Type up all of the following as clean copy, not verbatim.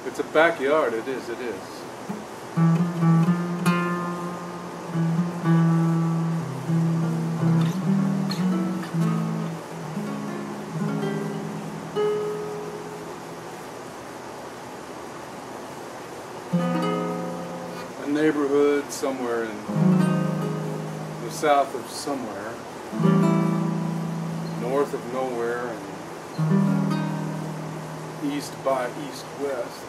It's a backyard, it is. A neighborhood somewhere in the south of somewhere, north of nowhere, and east by east-west.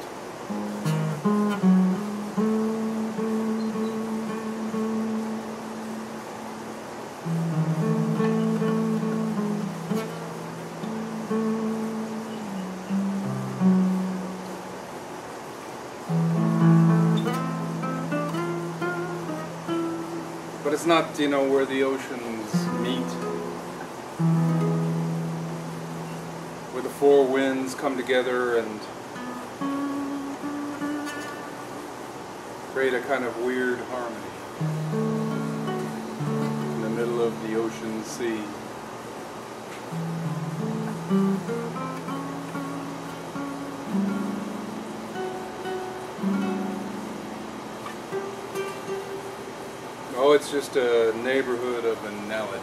But it's not, you know, where the oceans meet, where the four winds come together and create a kind of weird harmony in the middle of the ocean sea. Oh, it's just a neighborhood of analogy.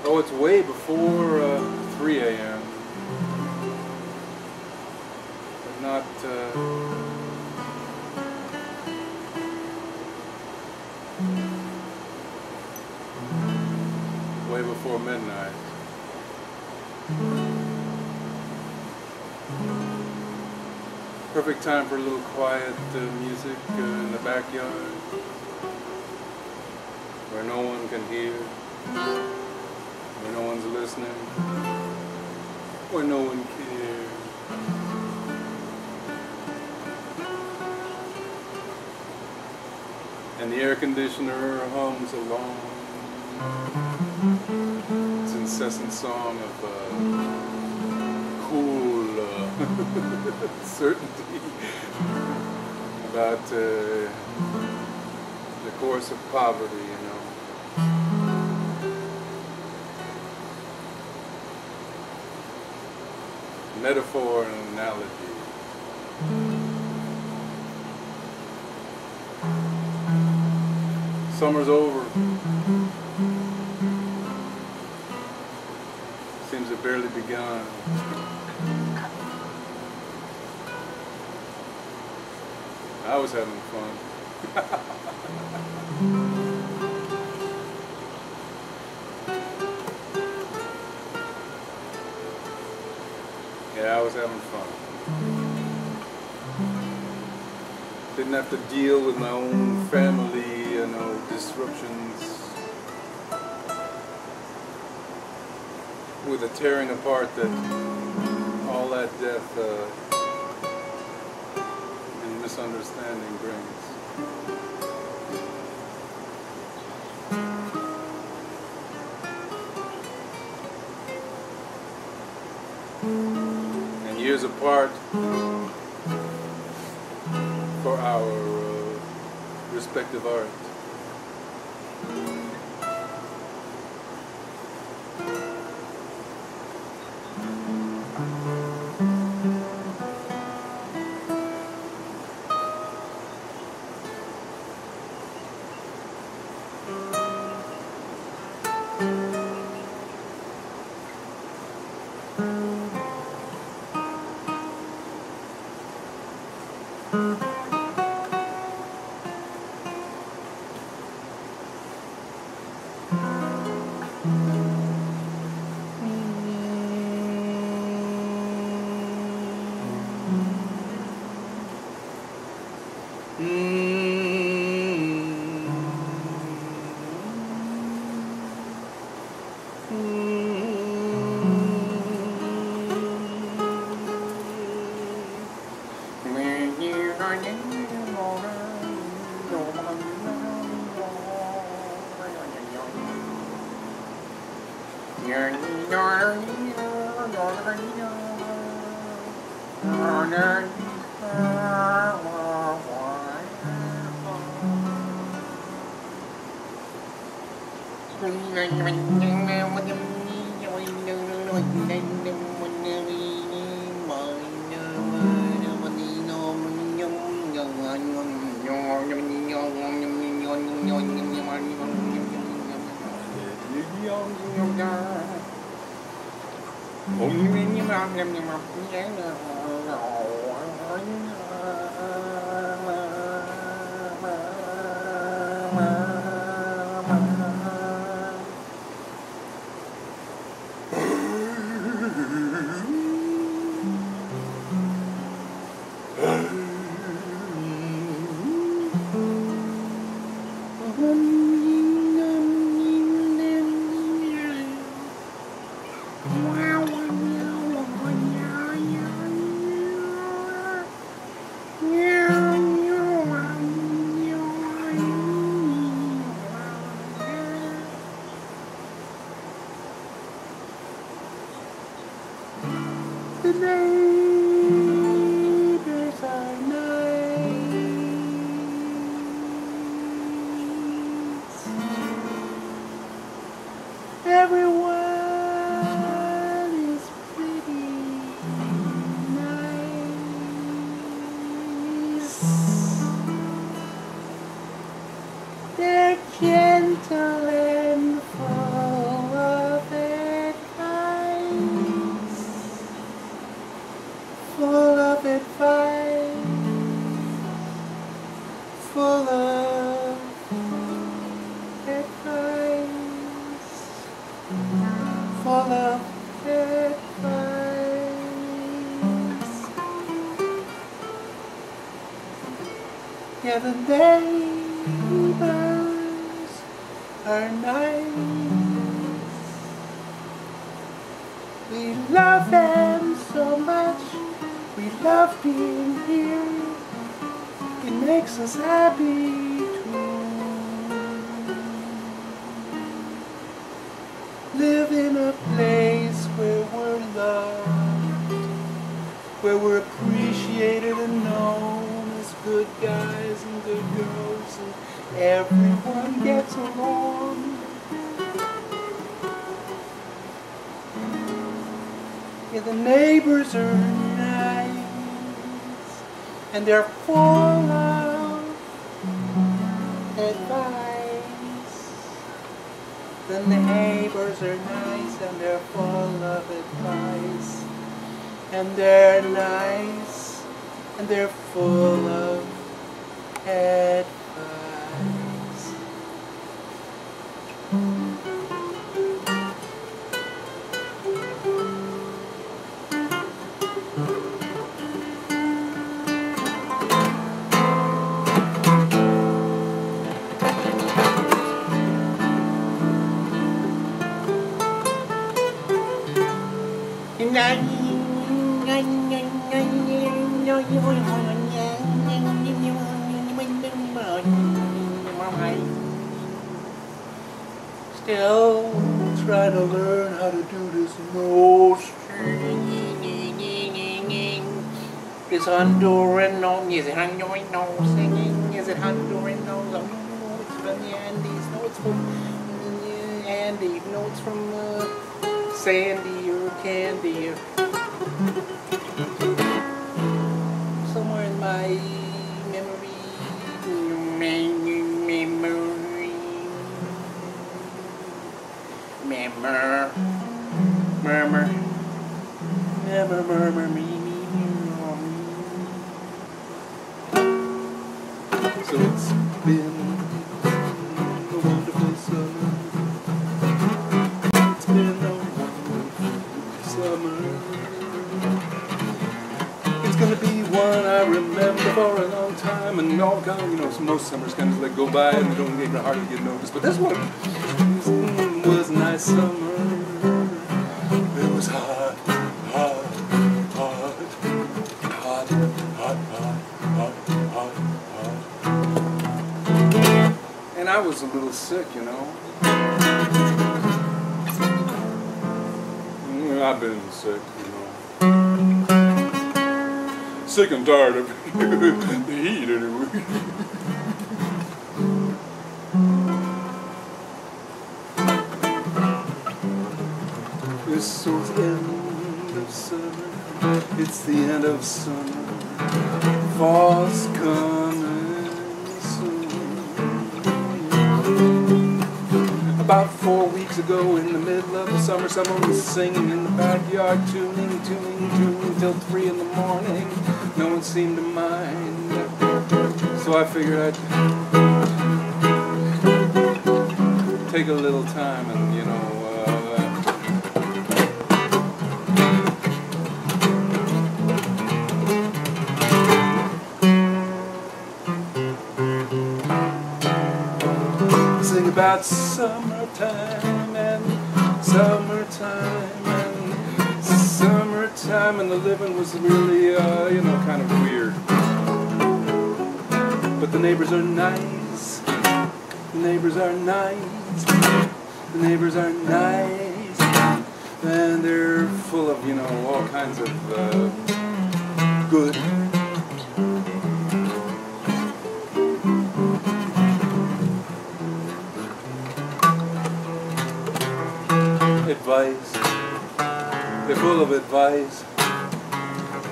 Oh, it's way before 3 a.m. But not... way before midnight. Perfect time for a little quiet music in the backyard, where no one can hear, where no one's listening, where no one cares. And the air conditioner hums along its incessant song of cool certainty about the course of poverty, you know. Metaphor and analogy. Summer's over. Seems to have barely begun. I was having fun. Yeah, I was having fun. Didn't have to deal with my own family, you know, disruptions, with the tearing apart that all that death and misunderstanding brings. And years apart for our respective art. The neighbors are nice. Everyone is pretty nice. They're gentle and full of advice. Full of advice, full of advice, full of advice. Yeah, the neighbors are nice. We love them so much. We love being here. It makes us happy too. Live in a place where we're loved, where we're appreciated and known as good guys and good girls, and everyone gets along. Yeah, the neighbors are nice, and they're full of advice. The neighbors are nice, and they're full of advice. And they're nice, and they're full of advice. trying to learn how to do this nose. This Honduran nose. Is it Honduran nose singing? Is it Honduran nose? Oh, no, it's from the Andes. No, it's from the Andes. No, it's from Sandy or Candy. Somewhere in my memory. Murmur. Never murmur me. So it's been a wonderful summer. It's been a wonderful summer. It's gonna be one I remember for a long time, and all gone. You know, most summers kind of like go by and they don't even hardly get noticed. But this one was a nice summer. It was hot, hot, hot, hot, hot, hot, hot, hot. And I was a little sick, you know. I've been sick, you know. Sick and tired of the heat, anyway. This was the end of summer. It's the end of summer. Fall's coming soon. About 4 weeks ago, in the middle of the summer, someone was singing in the backyard, tuning till 3 in the morning. No one seemed to mind, so I figured I'd take a little time and, you know, sing about summertime and summertime, and the living was really, you know, kind of weird. But the neighbors are nice. The neighbors are nice. The neighbors are nice. And they're full of, you know, all kinds of good. Advice. They're full of advice.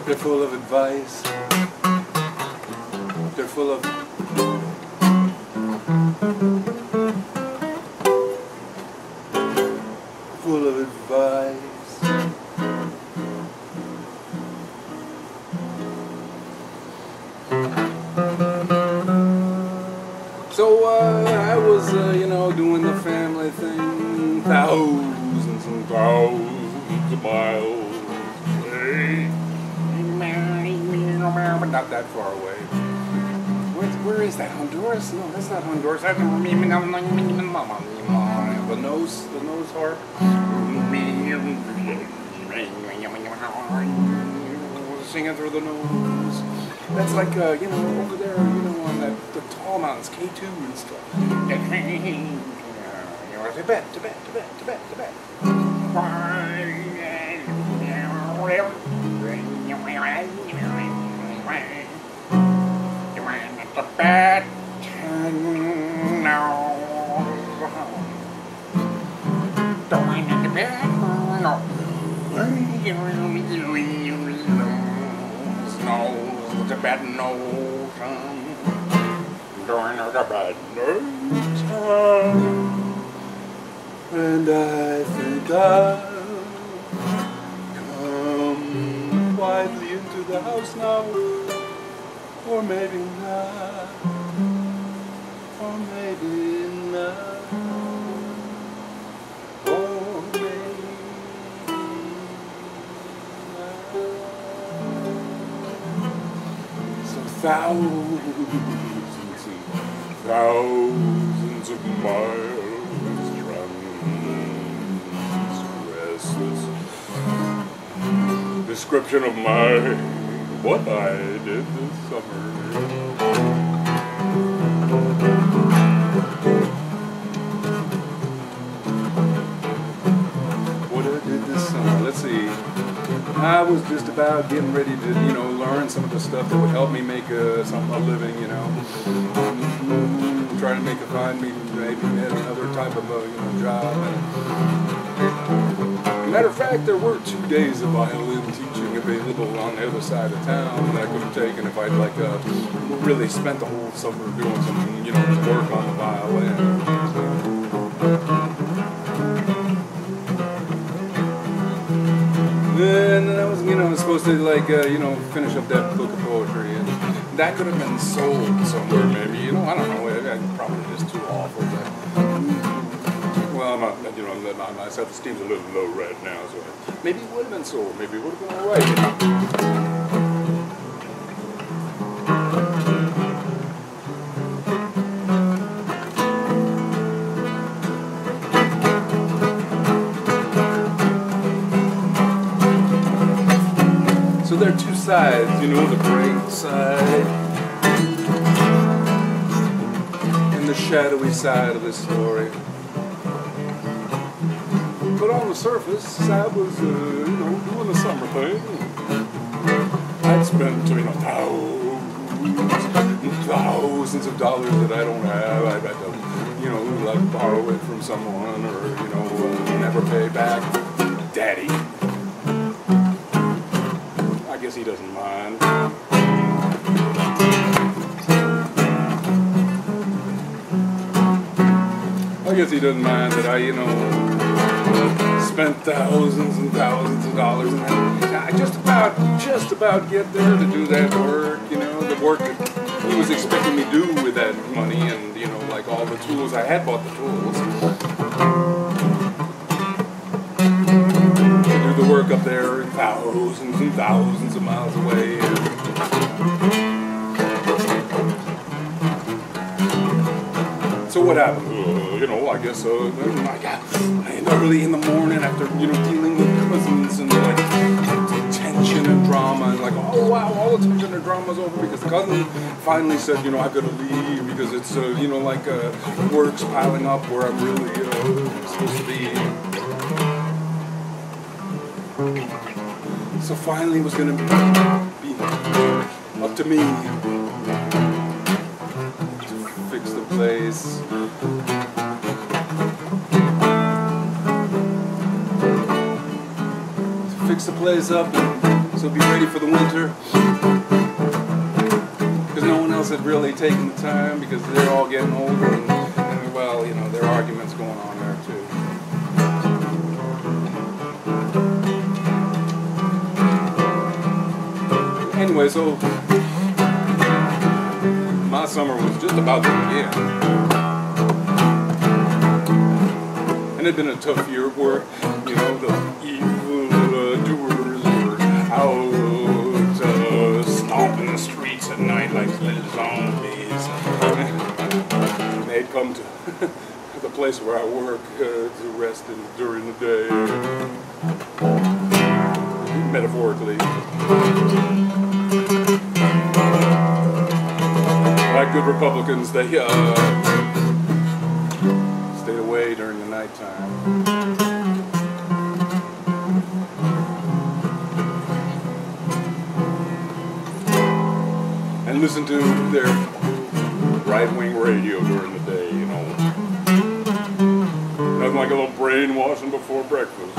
They're full of advice. They're full of advice. So I was, you know, doing the family thing, thousands and thousands of miles away. But not that far away. Where is that? Honduras? No, that's not Honduras. That's the nose harp. Singing through the nose. That's like, you know, over there, you know, on the tall mountains, K2 and stuff. Tibet. Tibetan ocean during the Tibetan ocean, and I think I'll come quietly into the house now, or maybe not, or maybe not. Thousands of miles transgress this description of what I did this summer. was just about getting ready to, you know, learn some of the stuff that would help me make a living, you know. Trying to find me maybe another type of you know, job. And matter of fact, there were 2 days of violin teaching available on the other side of town that I could have taken if I'd like really spent the whole summer doing some, you know, work on the violin. And then I was, you know, supposed to like, you know, finish up that book of poetry, and that could have been sold somewhere, maybe. You know, I don't know. I probably just too awful. But, well, I'm not, you know, my self-esteem's a little low right now, so maybe it would have been sold. Maybe it would have been all right. So there are 2 sides, you know, the great side and the shadowy side of this story. But on the surface, I was, you know, doing the summer thing. I'd spent, you know, thousands of dollars that I don't have. I'd have to, you know, like borrow it from someone or, you know, never pay back. Daddy. I guess he doesn't mind. I guess he doesn't mind that I, you know, spent thousands and thousands of dollars, and I just about get there to do that work, you know, the work that he was expecting me to do with that money, and, you know, like all the tools. I had bought the tools. The work up there, thousands and thousands of miles away. So what happened? You know, I guess early in the morning after, you know, dealing with cousins and like tension and drama, and like, oh wow, all the tension and drama's over because the cousin finally said, you know, I gotta leave because it's, you know, like work's piling up where I'm really supposed to be. So finally it was going to be up to me to fix the place. To fix the place up and so be ready for the winter. Because no one else had really taken the time because they're all getting older and well, you know, there are arguments going on there too. Anyway, so my summer was just about to begin. And it had been a tough year of work. You know, the evil doers were out stomping the streets at night like little zombies. And they'd come to the place where I work to rest during the day. Metaphorically. Like good Republicans, they stayed away during the nighttime. And listened to their right-wing radio during the day, you know. Nothing like a little brainwashing before breakfast.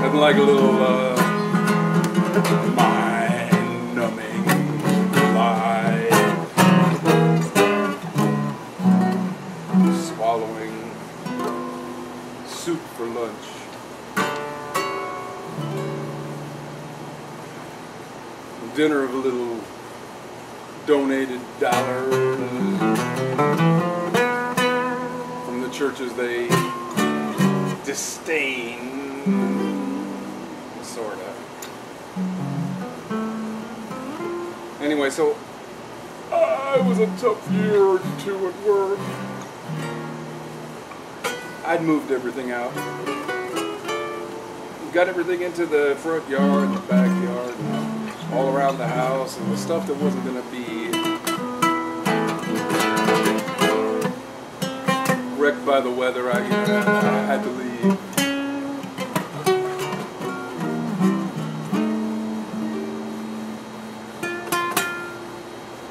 Nothing like a little mind-numbing lie. Swallowing soup for lunch. Dinner of a little donated dollar from the churches they disdain, sort of. Anyway, so it was a tough year or two at work. I'd moved everything out. Got everything into the front yard and the backyard and all around the house, and the stuff that wasn't going to be wrecked by the weather. I had to leave.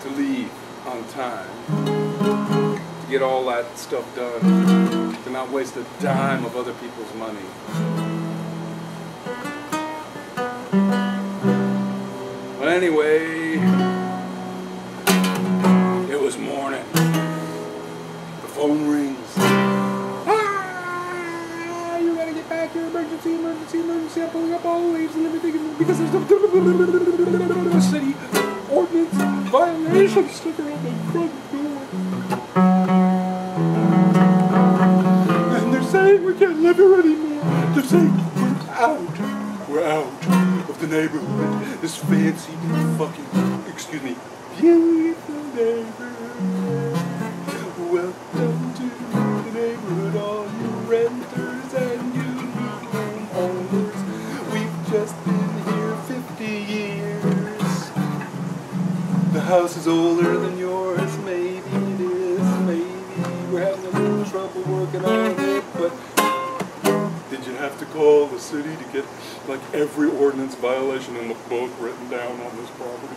To leave on time. To get all that stuff done. To not waste a dime of other people's money. But anyway, it was morning. The phone rings. Ah, you gotta get back here. Emergency, emergency, emergency. I'm pulling up all the leaves and everything because there's a city ordinance violation sticker on the front door. And they're saying we can't live here anymore. They're saying we're out of the neighborhood. This fancy fucking, excuse me, beautiful neighborhood. Welcome to the neighborhood, all you renters and you homeowners. We've just been here 50 years. The house is older than yours, maybe it is, maybe we're having a little trouble working on it, but did you have to call the city to get like every ordinance violation in the book written down on this property?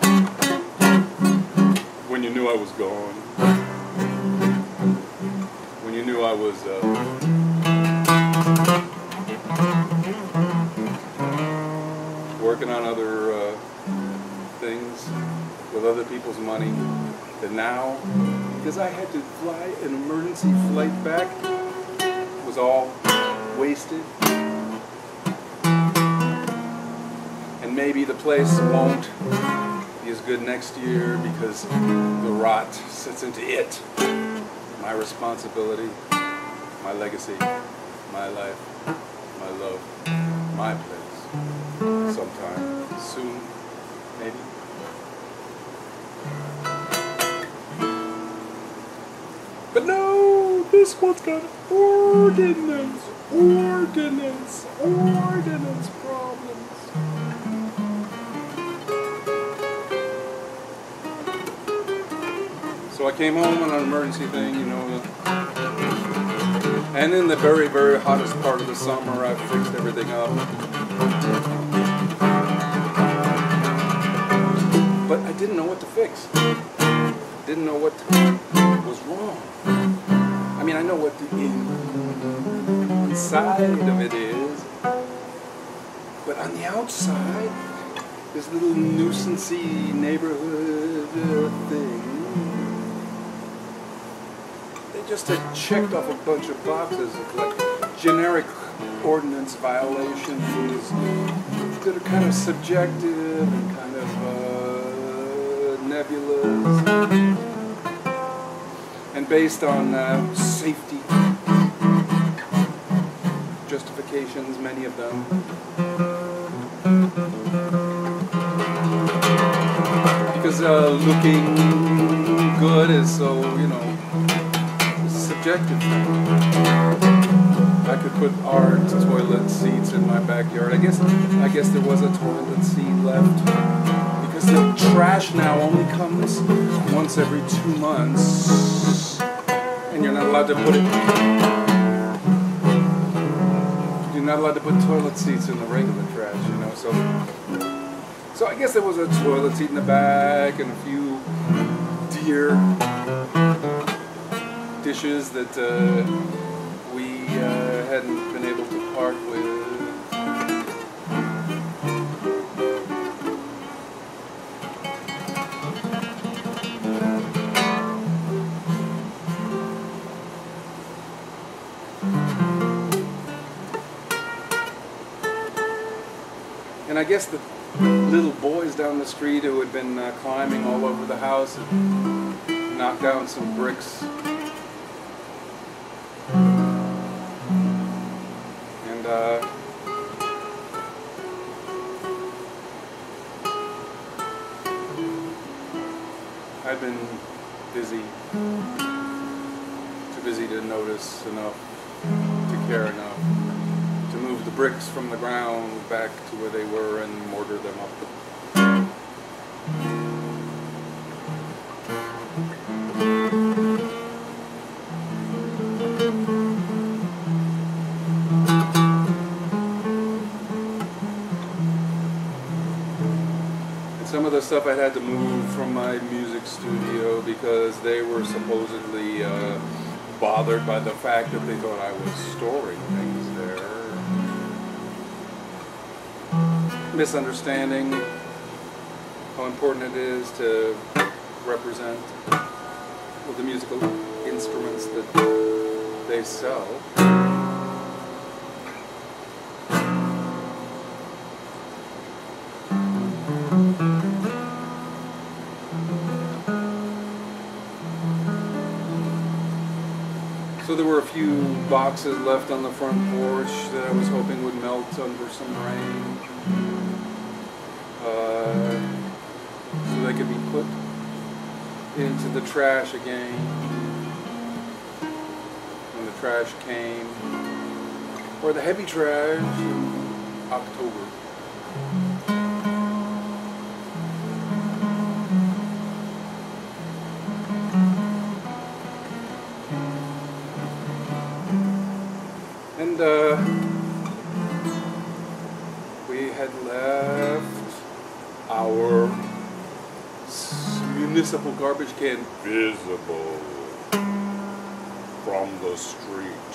When you knew I was gone. When you knew I was working on other things with other people's money, that now, because I had to fly an emergency flight back, was all wasted. And maybe the place won't be as good next year because the rot sits into it. My responsibility, my legacy, my life, my love, my place. Sometime soon, maybe. But no, this one's got ordinance problems. So I came home on an emergency thing, you know, and in the very, very hottest part of the summer, I fixed everything up. But I didn't know what to fix. Didn't know what was wrong. I mean, I know what the inside of it is, but on the outside, this little nuisancey neighborhood thing, they just had checked off a bunch of boxes of like generic ordinance violations that are kind of subjective and kind of nebulous, and based on safety justifications, many of them. Because looking good is so, you know, subjective. I could put art toilet seats in my backyard. I guess there was a toilet seat left. Because the trash now only comes once every 2 months. And you're not allowed to put it. You're not allowed to put toilet seats in the regular trash, you know. So I guess there was a toilet seat in the back and a few deer dishes that we hadn't been able to part with. And I guess the little boys down the street who had been climbing all over the house had knocked down some bricks. And I'd been busy, too busy to notice enough, to care enough, to move the bricks from the ground back to where they were and mortar them up. Some of the stuff I had to move from my music studio because they were supposedly bothered by the fact that they thought I was storing things there. Misunderstanding how important it is to represent the musical instruments that they sell. So there were a few boxes left on the front porch that I was hoping would melt under some rain, so they could be put into the trash again when the trash came, or the heavy trash in October. And we had left our municipal garbage can visible from the street.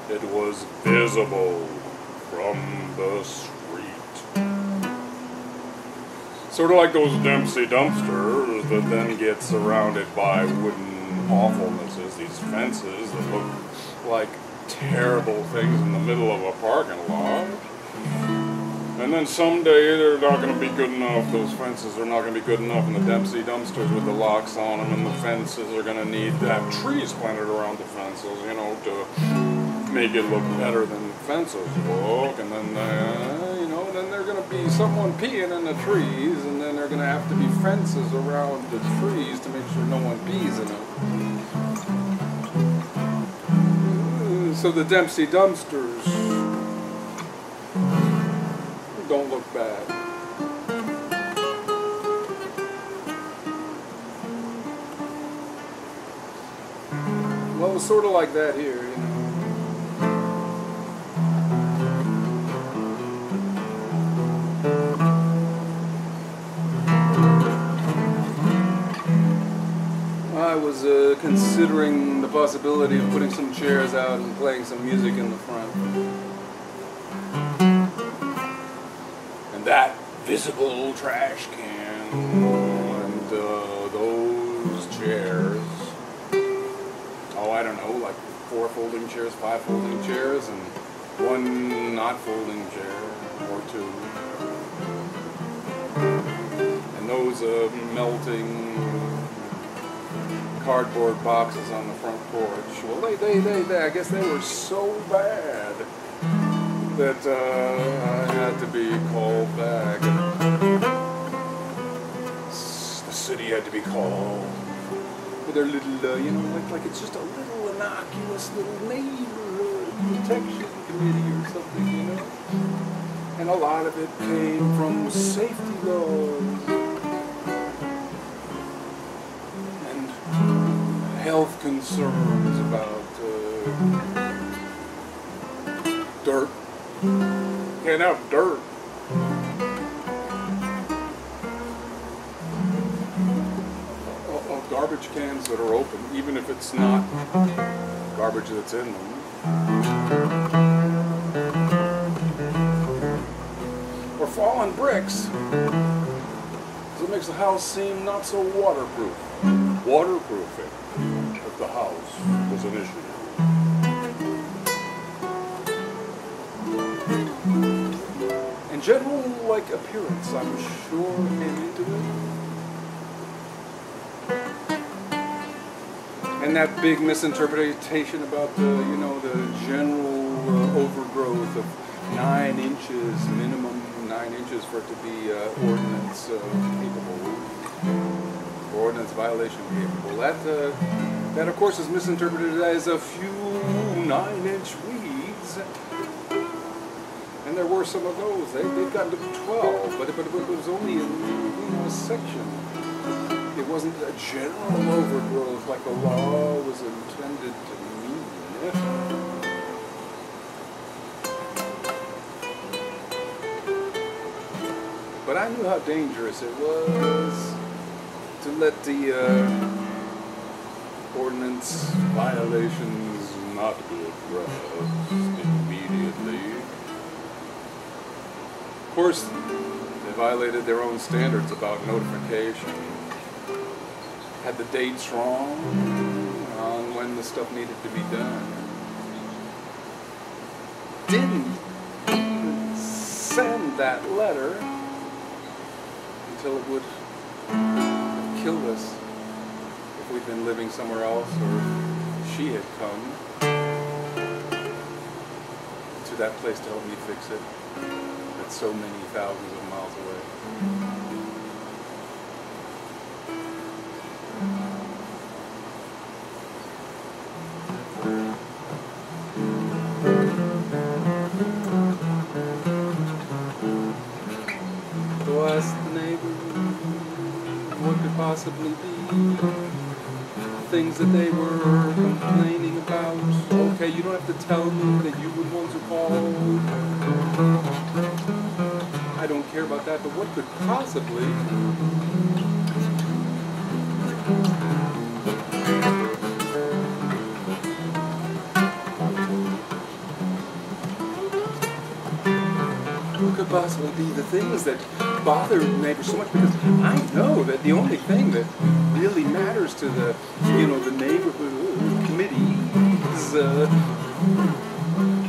It was visible from the street. Sort of like those Dempsey dumpsters that then get surrounded by wooden awfulnesses, these fences that look like terrible things in the middle of a parking lot. And then someday they're not going to be good enough, those fences are not going to be good enough in the Dempsey dumpsters with the locks on them, and the fences are going to need to have trees planted around the fences, you know, to make it look better than fences look. And then, you know, then they're going to be someone peeing in the trees, and then they're going to have to be fences around the trees to make sure no one pees in them. So the Dempsey dumpsters don't look bad. Well, it was sort of like that here, you know. I was considering the possibility of putting some chairs out and playing some music in the front. And that visible trash can and those chairs. Oh, I don't know, like 4 folding chairs, 5 folding chairs, and 1 not folding chair, or 2. And those melting cardboard boxes on the front porch. Well, they I guess they were so bad that I had to be called back. The city had to be called with their little, you know, like it's just a little innocuous little neighborhood protection committee or something, you know. And a lot of it came from safety laws. Health concerns about dirt. Can't have dirt. Garbage cans that are open, even if it's not garbage that's in them. Or fallen bricks. So it makes the house seem not so waterproof. Waterproofing of the house was an issue. And general, like, appearance, I'm sure came into it. And that big misinterpretation about the, you know, the general overgrowth of 9 inches, minimum 9 inches for it to be ordinance capable. Ordinance violation capable. That of course is misinterpreted as a few 9-inch weeds, and there were some of those. They've gotten to 12, but it was only in, you know, a section. It wasn't a general overgrowth like the law was intended to mean. But I knew how dangerous it was to let the ordinance violations not be addressed immediately. Of course, they violated their own standards about notification. Had the dates wrong on when the stuff needed to be done. Didn't even send that letter until it would have killed us if we'd been living somewhere else or she had come to that place to help me fix it. That's so many thousands of miles away. So I asked the neighbor what could possibly be things that they were complaining about. Okay, you don't have to tell me that you were the ones who called. I don't care about that, but what could possibly be the things that bother neighbors so much? Because I know that the only thing that really matters to the, the neighborhood committees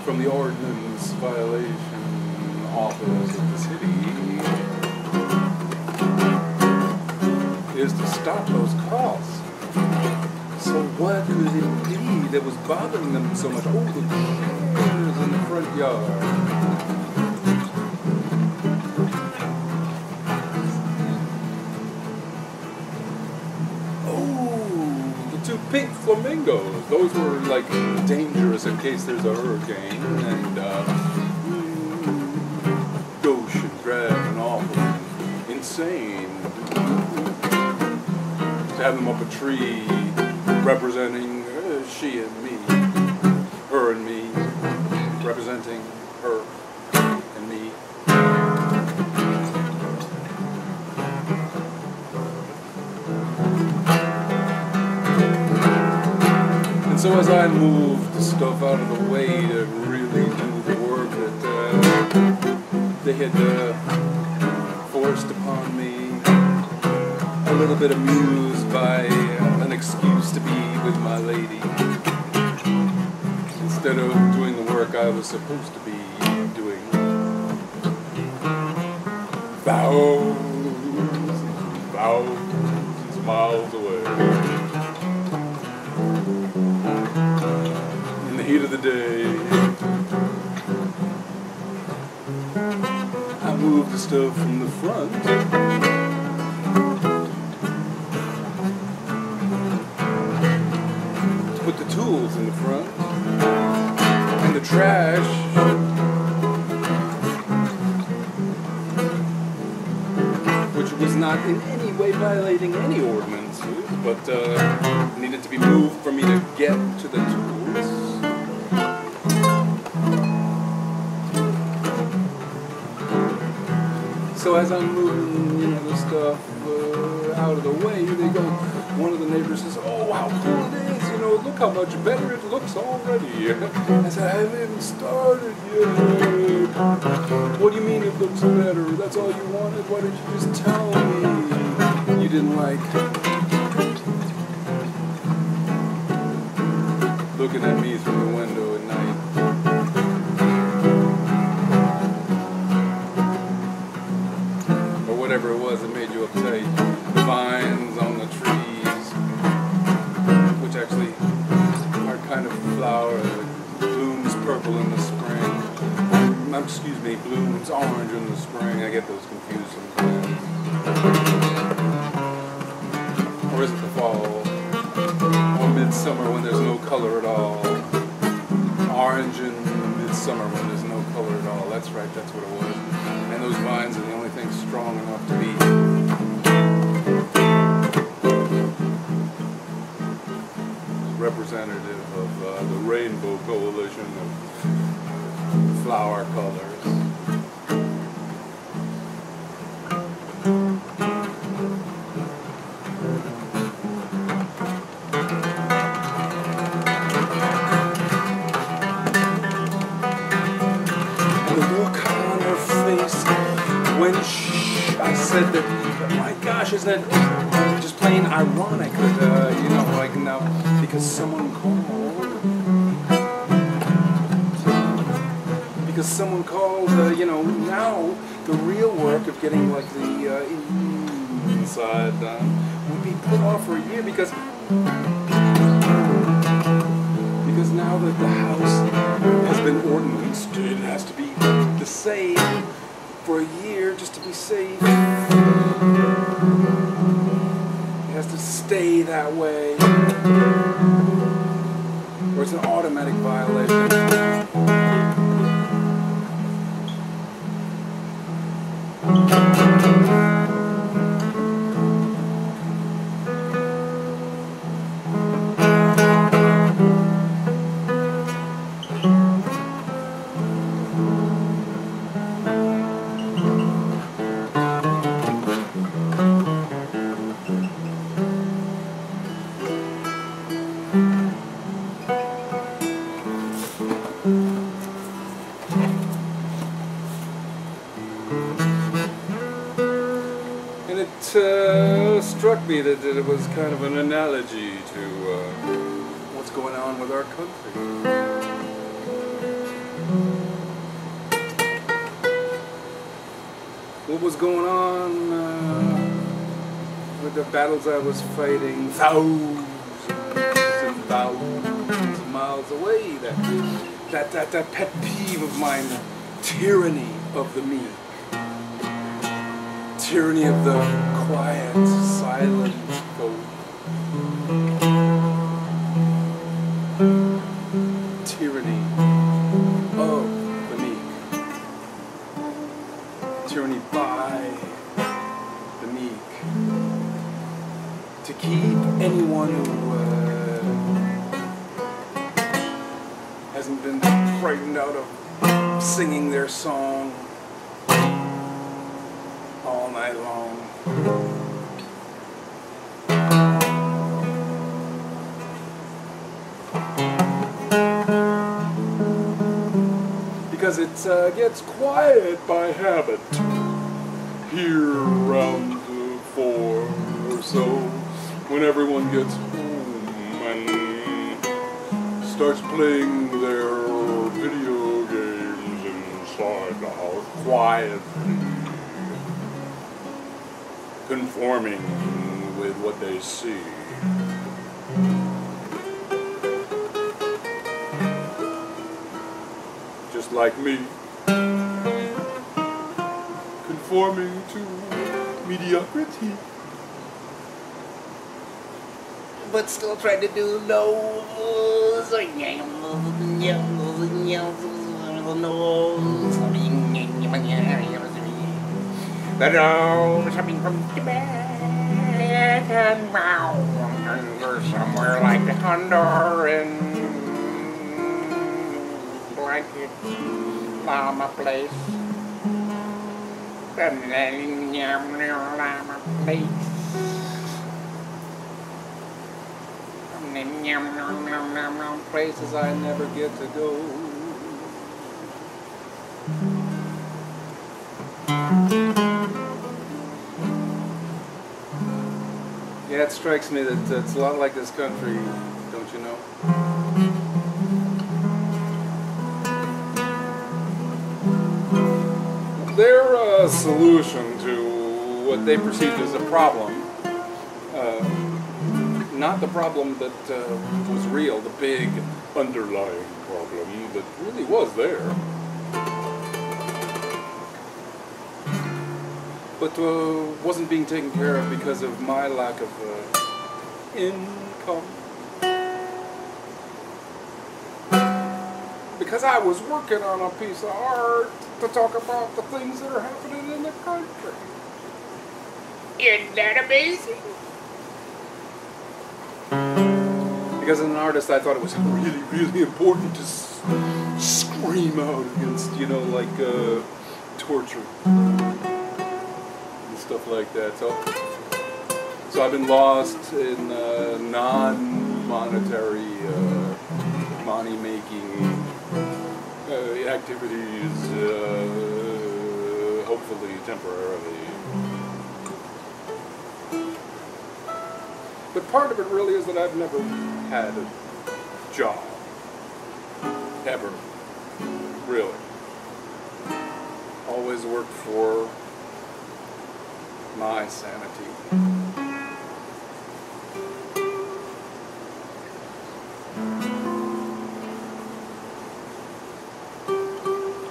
from the ordinance violation office of the city is to stop those calls. So what could it be that was bothering them so much? Oh, the chairs in the front yard. Pink flamingos. Those were like dangerous in case there's a hurricane, and gauche and drab and awful and insane. To have them up a tree representing she and me, her and me, representing her and me. So as I moved the stuff out of the way to really do the work that they had forced upon me, a little bit amused by an excuse to be with my lady, instead of doing the work I was supposed to be doing, thousands of miles away. Heat of the day, I moved the stuff from the front to put the tools in the front and the trash which was not in any way violating any ordinances, but needed to be moved for me to get to the tools. So as I'm moving, the stuff out of the way, one of the neighbors says, "Oh, how cool it is! Look how much better it looks already." I said, "I haven't even started yet." "What do you mean it looks better? That's all you wanted? Why didn't you just tell me you didn't like looking at me through the window at night?" Whatever it was that made you uptight. The vines on the trees, which actually are kind of flower that blooms purple in the spring. Blooms orange in the spring. I get those confused sometimes. Or is it the fall? Or midsummer when there's no color at all? Orange in midsummer when there's no color at all. That's right, that's what it was. And those vines are the only thing strong enough to be representative of the rainbow coalition of flower colors. when I said that, my gosh, isn't it just plain ironic that, you know, like now, because someone called, you know, now the real work of getting like the inside done would be put off for a year because now that the house has been ordinanced, it has to be the same for a year just to be safe. It has to stay that way, or it's an automatic violation. And it struck me that it was kind of an analogy to what's going on with our country. What was going on with the battles I was fighting thousands and thousands of miles away. That pet peeve of mine, the tyranny of the meek. Tyranny of the quiet, silent folk. Tyranny of the meek. Tyranny by the meek. To keep anyone who hasn't been frightened out of singing their song all night long. Because it gets quiet by habit here around 4 or so, when everyone gets home and starts playing their video games inside the house quietly, conforming with what they see. Just like me, conforming to mediocrity, but still trying to do no. The nose coming from Tibet and mountains or somewhere like the Honduran blanket llama place. The llama place. Places I never get to go. Yeah, it strikes me that it's a lot like this country, don't you know? Their solution to what they perceived as a problem, not the problem that was real, the big underlying problem that really was there, but wasn't being taken care of because of my lack of income. Because I was working on a piece of art to talk about the things that are happening in the country. Isn't that amazing? Because as an artist, I thought it was really, really important to scream out against, you know, like torture and stuff like that. So I've been lost in non-monetary, money-making activities, hopefully hopefully temporarily. But part of it really is that I've never had a job. Ever. Really. Always worked for my sanity.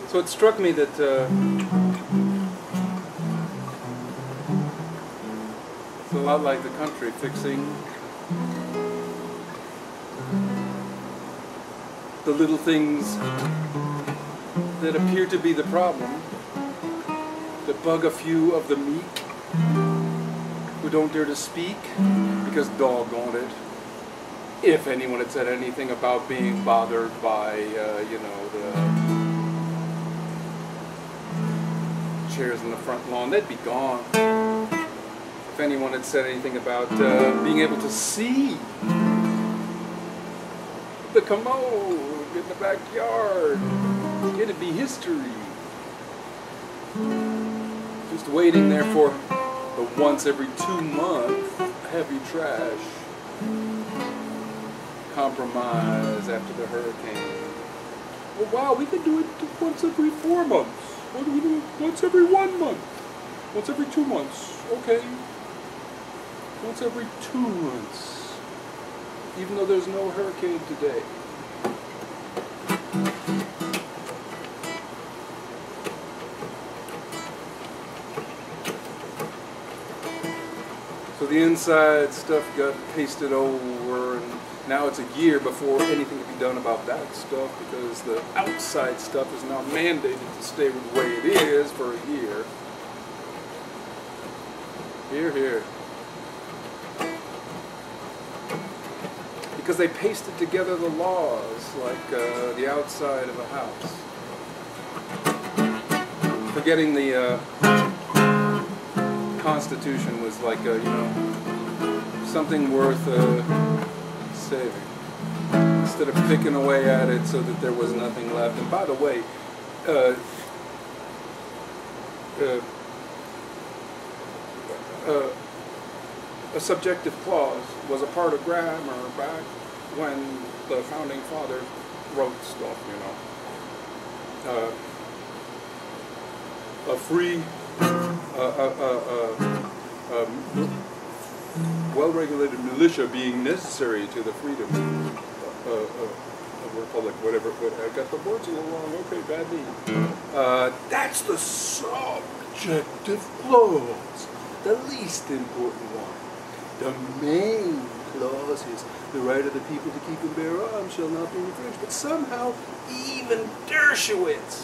So it struck me that it's a lot like the country, fixing the little things that appear to be the problem, that bug a few of the meek who don't dare to speak, because doggone it, if anyone had said anything about being bothered by, you know, the chairs in the front lawn, they'd be gone. If anyone had said anything about being able to see the commode in the backyard, it'd be history. Just waiting there for the once every 2 month heavy trash compromise after the hurricane. Well, wow, we could do it once every 4 months. What do we do? Once every 1 month. Once every 2 months. Okay. Once every 2 months. Even though there's no hurricane today. So the inside stuff got pasted over, and now it's a year before anything can be done about that stuff, because the outside stuff is now mandated to stay the way it is for a year. Hear, hear. Because they pasted together the laws like the outside of a house. Forgetting the Constitution was like you know, something worth saving, instead of picking away at it so that there was nothing left. And by the way, a subjective clause was a part of grammar back when the founding fathers wrote stuff, you know. A free, well-regulated militia being necessary to the freedom of the republic, whatever. I got the words a little wrong. Okay, bad me. That's the subjective clause, the least important one. The main clause is the right of the people to keep and bear arms shall not be infringed. But somehow even Dershowitz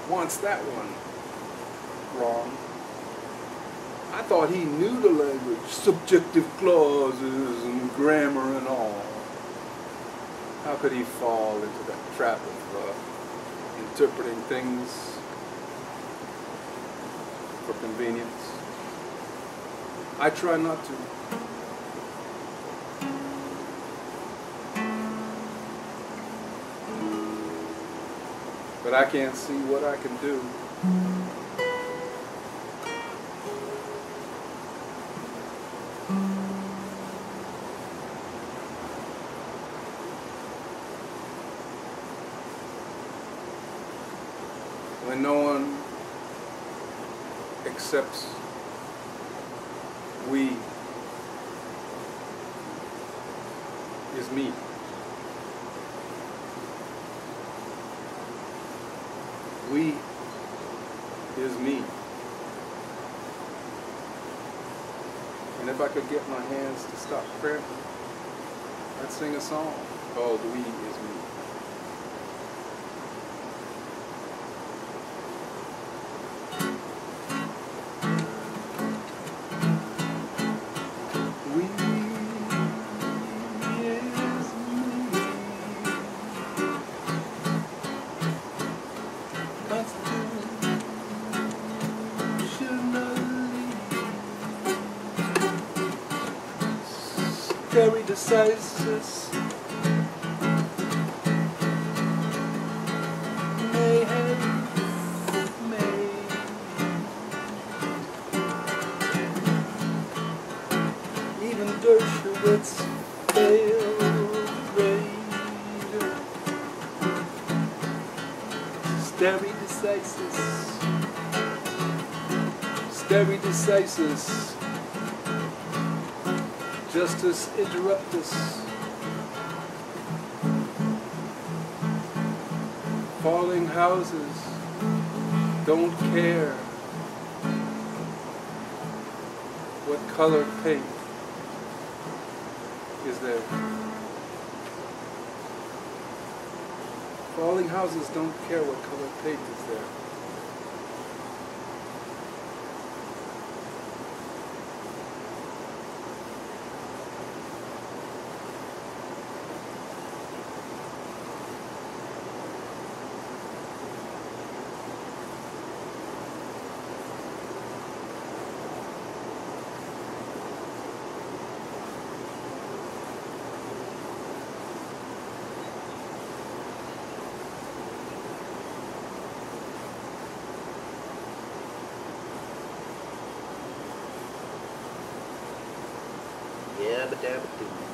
wants that one wrong. I thought he knew the language, subjective clauses and grammar and all. How could he fall into that trap of interpreting things for convenience? I try not to. But I can't see what I can do. When no one accepts we is me. We is me. And if I could get my hands to stop cramping, I'd sing a song called We is Me. Very decisive, may have made decisis. Stare decisis. Justus interruptus. Falling houses don't care what color paint is there. Falling houses don't care what color paint is there. Yeah, but